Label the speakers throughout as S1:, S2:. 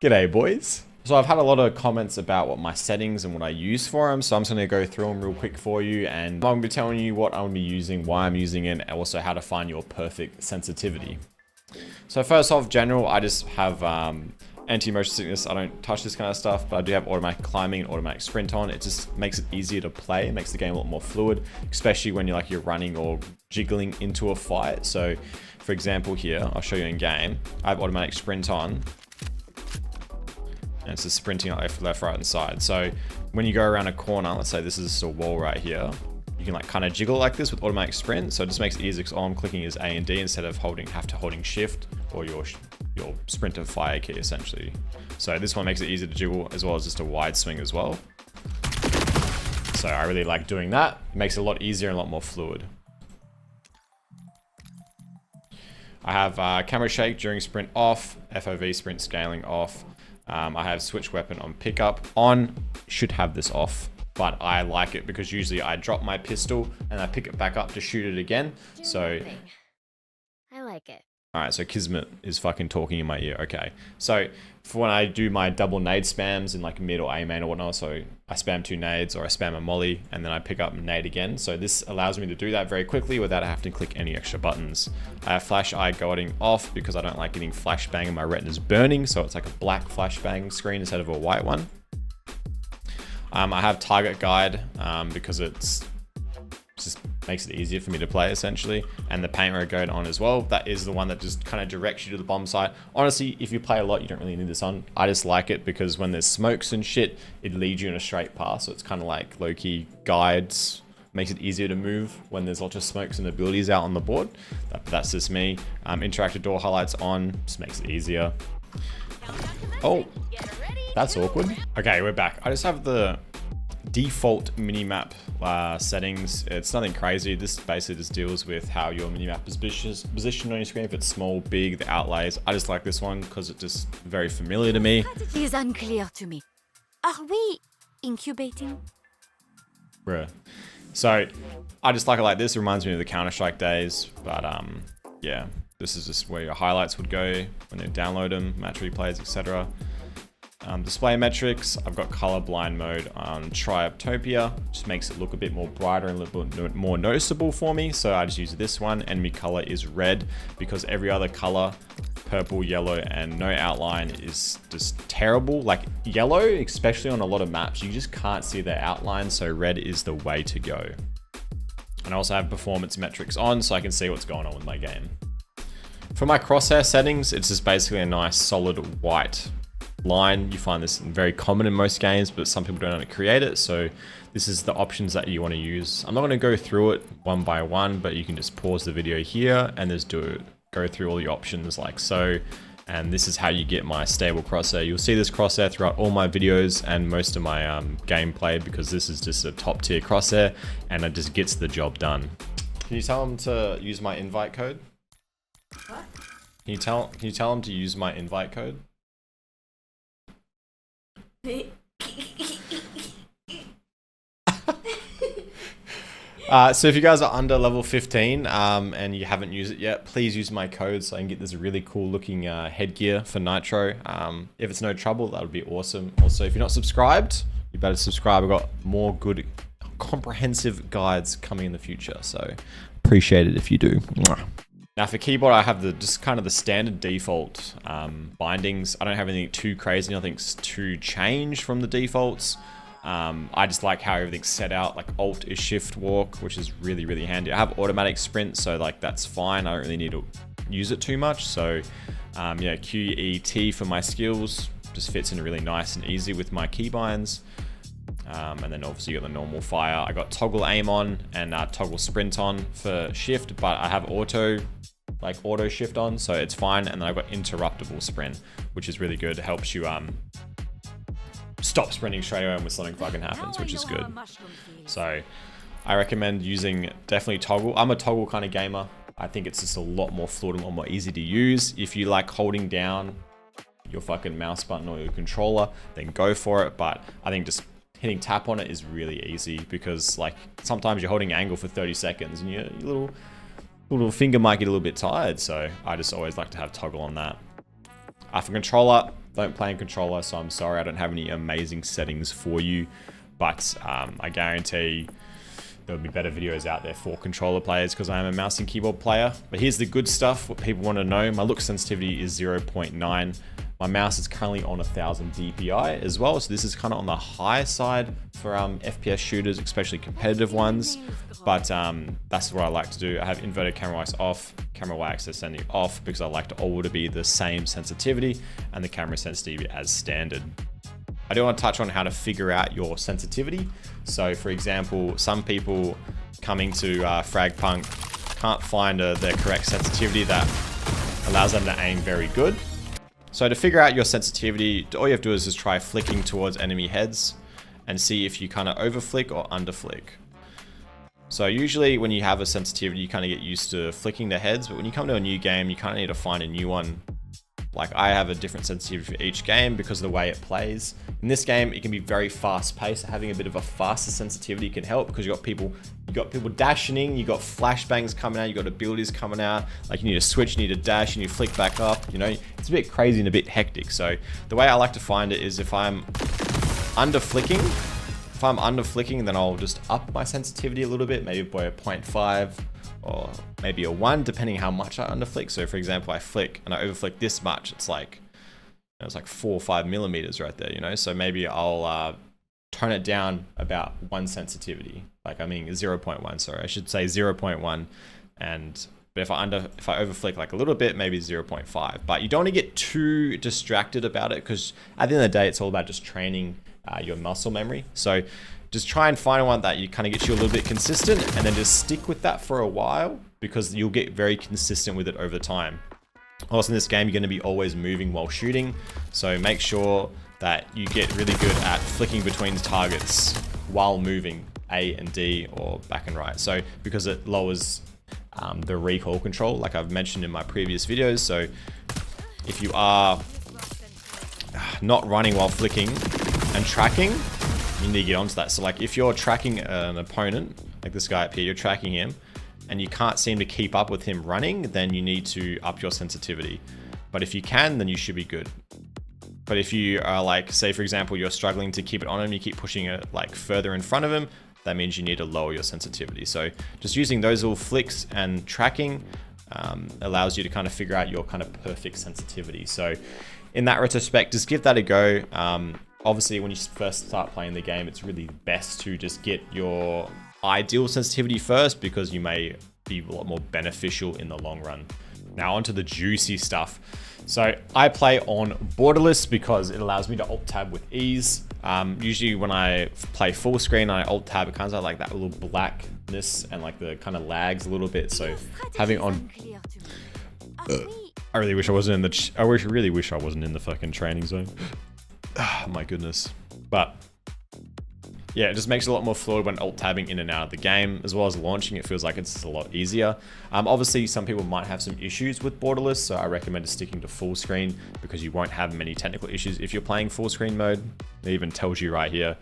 S1: G'day boys. So I've had a lot of comments about what my settings and what I use for them. So I'm just going to go through them real quick for you. And I'm going to be telling you what I'm going to be using, why I'm using it, and also how to find your perfect sensitivity. So first off, general, I just have anti-motion sickness. I don't touch this kind of stuff, but I do have automatic climbing and automatic sprint on. It just makes it easier to play. It makes the game a lot more fluid, especially when you're running or jiggling into a fight. So for example here, I'll show you in game. I have automatic sprint on. And it's just sprinting left, right, and side. So when you go around a corner, let's say this is just a wall right here, you can kind of jiggle like this with automatic sprint. So it just makes it easier because all I'm clicking is A and D instead of holding shift or your sprint and fire key essentially. So this one makes it easier to jiggle as well as just a wide swing as well. So I really like doing that. It makes it a lot easier and a lot more fluid. I have camera shake during sprint off, FOV sprint scaling off. I have switch weapon on pickup on, should have this off, but I like it because usually I drop my pistol and I pick it back up to shoot it again. So
S2: I like it.
S1: All right, so Kismet is fucking talking in my ear. Okay, so for when I do my double nade spams in like mid or A main or whatnot, so I spam 2 nades or I spam a molly and then I pick up a nade again. So this allows me to do that very quickly without having to click any extra buttons. I have flash eye guarding off because I don't like getting flashbang and my retina's burning. So it's like a black flashbang screen instead of a white one. I have target guide because it's just makes it easier for me to play essentially, and the paint road guide on as well. That is the one that just kind of directs you to the bomb site. Honestly, if you play a lot, you don't really need this on. I just like it because when there's smokes and shit, it leads you in a straight path. So it's kind of like low-key guides, makes it easier to move when there's lots of smokes and abilities out on the board. That's just me. Interactive door highlights on, just makes it easier. Oh, that's awkward. Okay, we're back. I just have the default minimap settings. It's nothing crazy. This basically just deals with how your minimap is positioned on your screen. If it's small, big, the outlays. I just like this one because it's just very familiar to me.
S2: Strategy is unclear to me. Are we incubating?
S1: Bruh. So I just like it like this. It reminds me of the Counter-Strike days, but yeah, this is just where your highlights would go when you download them, match replays, etc. Display metrics, I've got color blind mode on Trioptopia, just makes it look a bit more brighter and a little bit more noticeable for me. So I just use this one, and my color is red because every other color, purple, yellow, and no outline is just terrible. Like yellow, especially on a lot of maps, you just can't see the outline. So red is the way to go. And I also have performance metrics on so I can see what's going on with my game. For my crosshair settings, it's just basically a nice solid white line. You find this very common in most games, but some people don't know how to create it. So this is the options that you want to use. I'm not going to go through it one by one, but you can just pause the video here and just go through all the options like so. And this is how you get my stable crosshair. You'll see this crosshair throughout all my videos and most of my gameplay because this is just a top tier crosshair and it just gets the job done. Can you tell them to use my invite code?
S2: What?
S1: Can you tell them to use my invite code? So if you guys are under level 15 and you haven't used it yet, please use my code so I can get this really cool looking headgear for Nitro. If it's no trouble, that would be awesome. Also, if you're not subscribed, you better subscribe. I've got more good comprehensive guides coming in the future, so appreciate it if you do. Now for keyboard, I have just kind of the standard default bindings. I don't have anything too crazy, nothing's too changed from the defaults. I just like how everything's set out, like Alt is shift walk, which is really, really handy. I have automatic sprint, so like that's fine. I don't really need to use it too much. So yeah, QET for my skills just fits in really nice and easy with my keybinds. And then obviously you got the normal fire. I got toggle aim on and toggle sprint on for shift, but I have auto shift on, so it's fine. And then I've got interruptible sprint, which is really good. It helps you stop sprinting straight away when something fucking happens, which is good. So I recommend using definitely toggle. I'm a toggle kind of gamer. I think it's just a lot more fluid and a lot more easy to use. If you like holding down your fucking mouse button or your controller, then go for it. But I think just hitting tap on it is really easy because like sometimes you're holding angle for 30 seconds and your little finger might get a little bit tired. So I just always like to have toggle on that. For controller, don't play in controller, so I'm sorry I don't have any amazing settings for you, but I guarantee there'll be better videos out there for controller players because I am a mouse and keyboard player. But here's the good stuff, what people want to know. My look sensitivity is 0.9. My mouse is currently on 1000 DPI as well, so this is kind of on the high side for FPS shooters, especially competitive ones. But that's what I like to do. I have inverted camera Y-axis off, camera Y-axis ascending off, because I like all to be the same sensitivity and the camera sensitivity as standard. I do want to touch on how to figure out your sensitivity. So for example, some people coming to Fragpunk can't find their correct sensitivity that allows them to aim very good. So to figure out your sensitivity, all you have to do is just try flicking towards enemy heads and see if you kind of over flick or under flick. So usually when you have a sensitivity, you kind of get used to flicking the heads, but when you come to a new game, you kind of need to find a new one. Like I have a different sensitivity for each game because of the way it plays. In this game, it can be very fast paced. Having a bit of a faster sensitivity can help because you got people dashing in, you got flashbangs coming out, you got abilities coming out. Like you need to switch, you need to dash, you need to flick back up. You know, it's a bit crazy and a bit hectic. So the way I like to find it is if I'm under flicking, then I'll just up my sensitivity a little bit, maybe by a 0.5 or maybe a 1, depending how much I underflick. So for example, I flick and I overflick this much, it's like 4 or 5 millimeters right there, you know? So maybe I'll tone it down about 1 sensitivity. Like, I mean 0.1, sorry, I should say 0.1. But if I overflick like a little bit, maybe 0.5. But you don't want to get too distracted about it because at the end of the day, it's all about just training your muscle memory. So just try and find one that you kind of gets you a little bit consistent and then just stick with that for a while because you'll get very consistent with it over time. Also in this game, you're going to be always moving while shooting. So make sure that you get really good at flicking between targets while moving A and D or back and right. So because it lowers the recoil control, like I've mentioned in my previous videos. So if you are not running while flicking and tracking, you need to get onto that. So like if you're tracking an opponent, like this guy up here, you're tracking him and you can't seem to keep up with him running, then you need to up your sensitivity. But if you can, then you should be good. But if you are like, say for example, you're struggling to keep it on him, you keep pushing it like further in front of him, that means you need to lower your sensitivity. So just using those little flicks and tracking allows you to kind of figure out your kind of perfect sensitivity. So in that retrospect, just give that a go. Obviously, when you first start playing the game, it's really best to just get your ideal sensitivity first because you may be a lot more beneficial in the long run. Now onto the juicy stuff. So I play on Borderless because it allows me to alt tab with ease. Usually when I play full screen, I alt tab, it kind of like that little blackness and like the kind of lags a little bit. So having on, I really wish I wasn't in the, really wish I wasn't in the fucking training zone. Oh my goodness. But yeah, it just makes it a lot more fluid when alt tabbing in and out of the game, as well as launching. It feels like it's a lot easier. Obviously, some people might have some issues with Borderless, so I recommend sticking to full screen because you won't have many technical issues if you're playing full screen mode. It even tells you right here,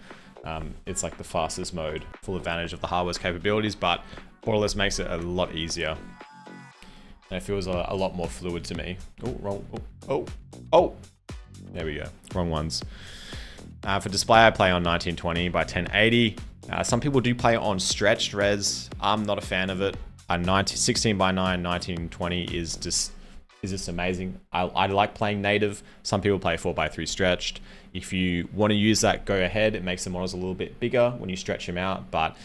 S1: it's like the fastest mode, full advantage of the hardware's capabilities, but Borderless makes it a lot easier. And it feels a lot more fluid to me. Oh, wrong. Oh. There we go. Wrong ones. For display, I play on 1920 by 1080. Some people do play on stretched res. I'm not a fan of it. 16 by 9, 1920 is just amazing. I like playing native. Some people play 4:3 stretched. If you want to use that, go ahead. It makes the models a little bit bigger when you stretch them out, but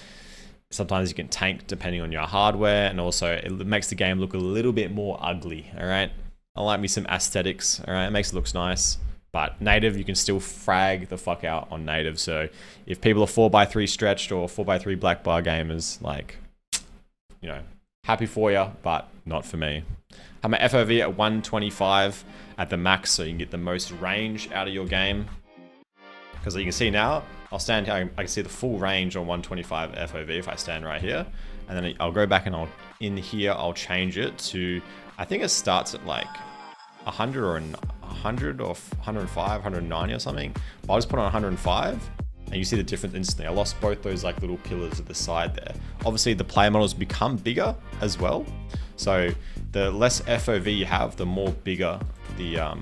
S1: sometimes you can tank depending on your hardware, and also it makes the game look a little bit more ugly. All right, I like me some aesthetics. All right, it makes it look nice. But native, you can still frag the fuck out on native. So if people are 4:3 stretched or 4:3 black bar gamers, like, you know, happy for you, but not for me. I have my FOV at 125 at the max, so you can get the most range out of your game. Because you can see now, I'll stand here, I can see the full range on 125 FOV if I stand right here. And then I'll go back and I'll change it to, I think it starts at like 100 or 105, 190 or something. But I'll just put on 105 and you see the difference instantly. I lost both those like little pillars at the side there. Obviously the player models become bigger as well. So the less FOV you have, the more bigger the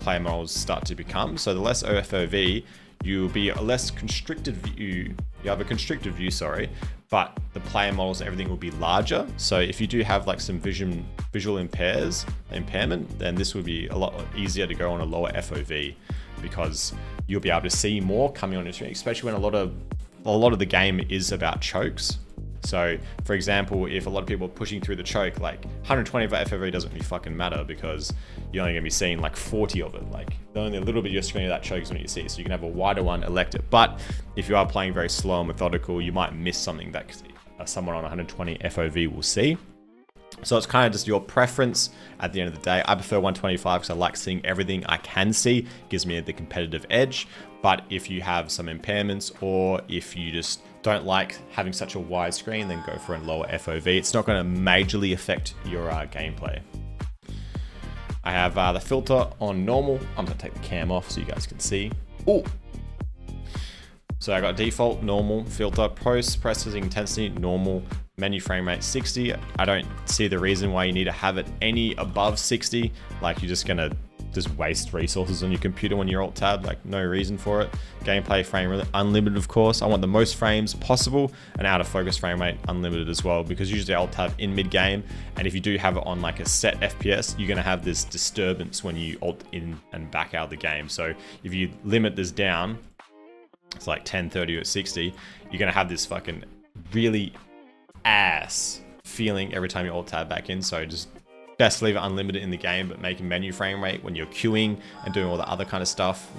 S1: player models start to become. So the less FOV, you'll be a less constricted view. You have a constricted view, sorry, but the player models and everything will be larger. So if you do have like some visual impairment, then this will be a lot easier to go on a lower FOV, because you'll be able to see more coming on your screen, especially when a lot of the game is about chokes. So for example, if a lot of people are pushing through the choke, like 120 of FOV doesn't really fucking matter, because you're only gonna be seeing like 40 of it. Like only a little bit of your screen of that choke is what you see. So you can have a wider one, elect it. But if you are playing very slow and methodical, you might miss something that someone on 120 FOV will see. So it's kind of just your preference at the end of the day. I prefer 125 because I like seeing everything I can see. Gives me the competitive edge. But if you have some impairments, or if you just don't like having such a wide screen, then go for a lower FOV. It's not going to majorly affect your gameplay. I have the filter on normal. I'm going to take the cam off so you guys can see. Oh. So I got default, normal, filter, processing intensity, normal, menu frame rate 60. I don't see the reason why you need to have it any above 60. Like you're just gonna waste resources on your computer when you're alt tab, like no reason for it. Gameplay frame rate unlimited, of course. I want the most frames possible, and out of focus frame rate unlimited as well, because usually alt tab in mid game, and if you do have it on like a set FPS, you're gonna have this disturbance when you alt in and back out of the game. So if you limit this down, it's like 10, 30 or 60, you're gonna have this fucking really ass feeling every time you alt tab back in. So just best to leave it unlimited in the game, but making menu frame rate when you're queuing and doing all the other kind of stuff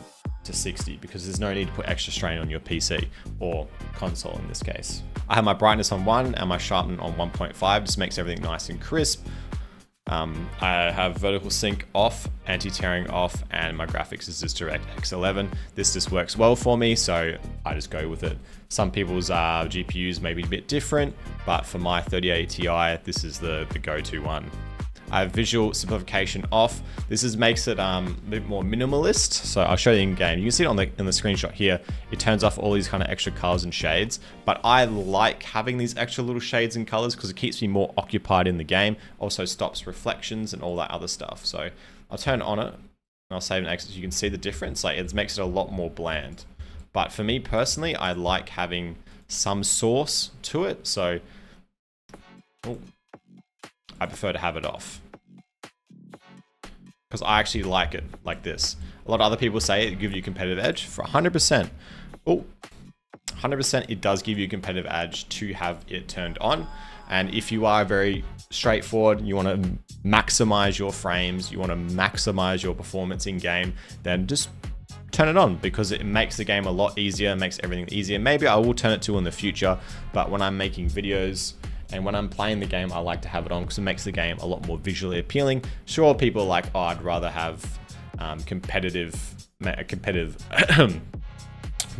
S1: to 60, because there's no need to put extra strain on your PC or console in this case. I have my brightness on 1 and my sharpen on 1.5, just makes everything nice and crisp. I have vertical sync off, anti-tearing off, and my graphics is just DirectX 11. This just works well for me, so I just go with it. Some people's GPUs may be a bit different, but for my 3080 Ti, this is the go-to one. I have visual simplification off. This makes it a bit more minimalist. So I'll show you in game. You can see it on the screenshot here. It turns off all these kind of extra colors and shades, but I like having these extra little shades and colors because it keeps me more occupied in the game. Also stops reflections and all that other stuff. So I'll turn on it and I'll save and exit so you can see the difference. Like it makes it a lot more bland. But for me personally, I like having some source to it. So I prefer to have it off, because I actually like it like this. A lot of other people say it gives you competitive edge. For 100%, 100% it does give you a competitive edge to have it turned on. And if you are very straightforward, you want to maximize your frames, you want to maximize your performance in game, then just turn it on, because it makes the game a lot easier, makes everything easier. Maybe I will turn it to in the future, but when I'm making videos and when I'm playing the game, I like to have it on because it makes the game a lot more visually appealing. Sure, people are like, oh, I'd rather have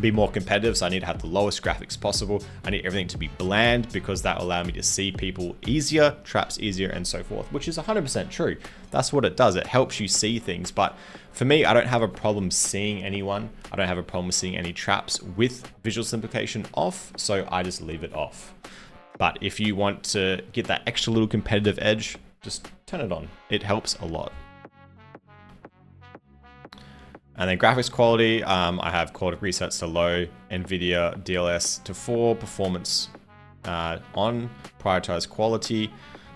S1: be more competitive, so I need to have the lowest graphics possible. I need everything to be bland because that will allow me to see people easier, traps easier, and so forth, which is 100% true. That's what it does. It helps you see things. But for me, I don't have a problem seeing anyone. I don't have a problem seeing any traps with visual simplification off, so I just leave it off. But if you want to get that extra little competitive edge, just turn it on. It helps a lot. And then graphics quality, I have quality presets to low, NVIDIA DLS to 4, performance on, prioritize quality,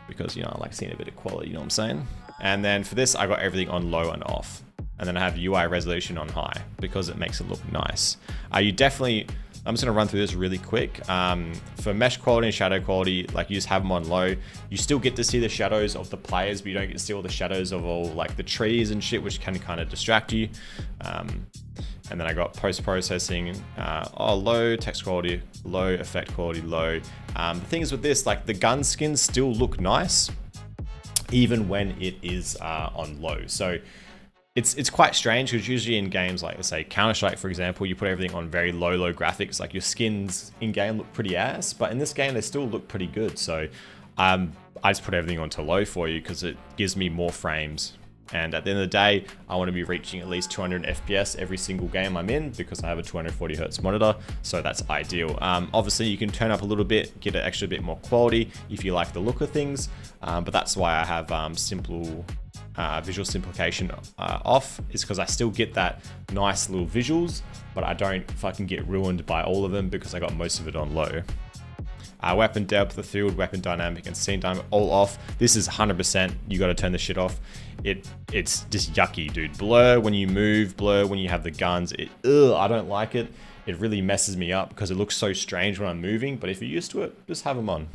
S1: because, I like seeing a bit of quality, you know what I'm saying? And then for this, I got everything on low and off. And then I have UI resolution on high, because it makes it look nice. I'm just gonna run through this really quick. For mesh quality and shadow quality, like you just have them on low. You still get to see the shadows of the players, but you don't get to see all the shadows of all like the trees and shit, which can kind of distract you. And then I got post-processing, low, text quality, low, effect quality, low. The thing is with this, like the gun skins still look nice, even when it is on low. So it's quite strange, because usually in games like, let's say Counter-Strike, for example, you put everything on very low graphics, like your skins in game look pretty ass, but in this game they still look pretty good. So I just put everything onto low for you because it gives me more frames. And at the end of the day, I want to be reaching at least 200 FPS every single game I'm in, because I have a 240 Hz monitor, so that's ideal. Obviously, you can turn up a little bit, get an extra bit more quality if you like the look of things, but that's why I have simple visual simplification off is because I still get that nice little visuals, but I don't fucking get ruined by all of them because I got most of it on low. Weapon depth, the field, weapon dynamic, and scene time all off. This is 100%. You got to turn this shit off. It's just yucky, dude. Blur when you move, blur when you have the guns. I don't like it. It really messes me up because it looks so strange when I'm moving. But if you're used to it, just have them on.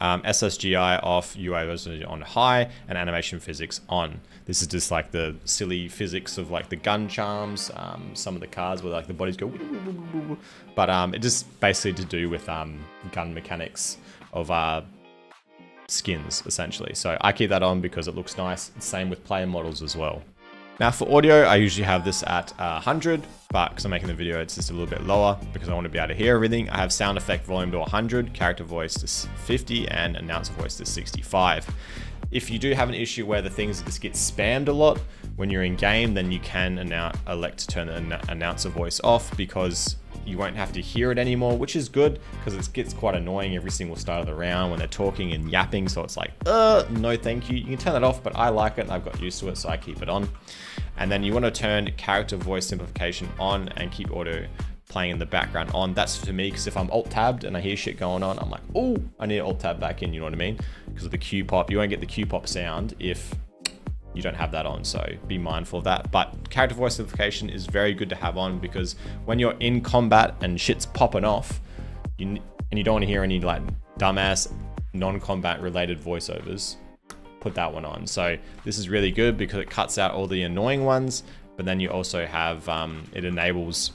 S1: SSGI off, UI resolution on high, and animation physics on. This is just like the silly physics of like the gun charms, some of the cars where like the bodies go, but it just basically to do with gun mechanics of skins essentially. So I keep that on because it looks nice. Same with player models as well. Now for audio, I usually have this at 100, but because I'm making the video, it's just a little bit lower because I want to be able to hear everything. I have sound effect volume to 100, character voice to 50, and announcer voice to 65. If you do have an issue where the things just get spammed a lot when you're in game, then you can elect to turn the announcer voice off because you won't have to hear it anymore, which is good because it gets quite annoying every single start of the round when they're talking and yapping. So it's like, no thank you. You can turn that off, but I like it and I've got used to it, so I keep it on. And then you want to turn character voice simplification on and keep audio playing in the background on. That's for me because if I'm alt-tabbed and I hear shit going on, I'm like, oh, I need to alt-tab back in, you know what I mean? Because of the Q-pop, you won't get the Q-pop sound if you don't have that on, so be mindful of that. But character voice simplification is very good to have on because when you're in combat and shit's popping off, and you don't want to hear any like dumbass non-combat related voiceovers, put that one on. So this is really good because it cuts out all the annoying ones, but then you also have, it enables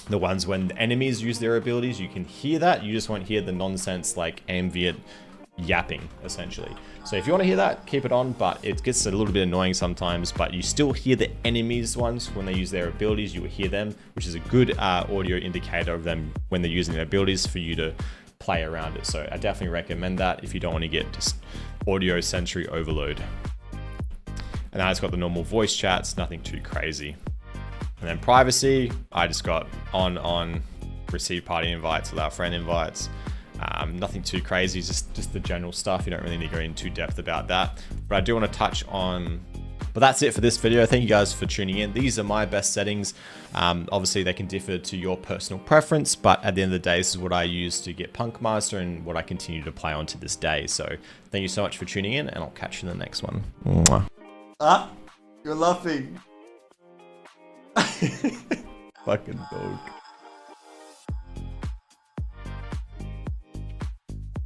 S1: the ones when the enemies use their abilities, you can hear that. You just won't hear the nonsense like ambient yapping essentially. So if you want to hear that, keep it on, but it gets a little bit annoying sometimes, but you still hear the enemies ones when they use their abilities. You will hear them, which is a good audio indicator of them when they're using their abilities for you to play around it. So I definitely recommend that if you don't want to get just audio sensory overload. And then I just got the normal voice chats, nothing too crazy. And then privacy, I just got on, receive party invites, allow friend invites. Nothing too crazy, just the general stuff. You don't really need to go into depth about that. But I do want to touch on, but that's it for this video. Thank you guys for tuning in. These are my best settings. Obviously they can differ to your personal preference, but at the end of the day, this is what I use to get Punkmaster and what I continue to play on to this day. So thank you so much for tuning in and I'll catch you in the next one. Mwah. Ah, you're laughing. Fucking dog.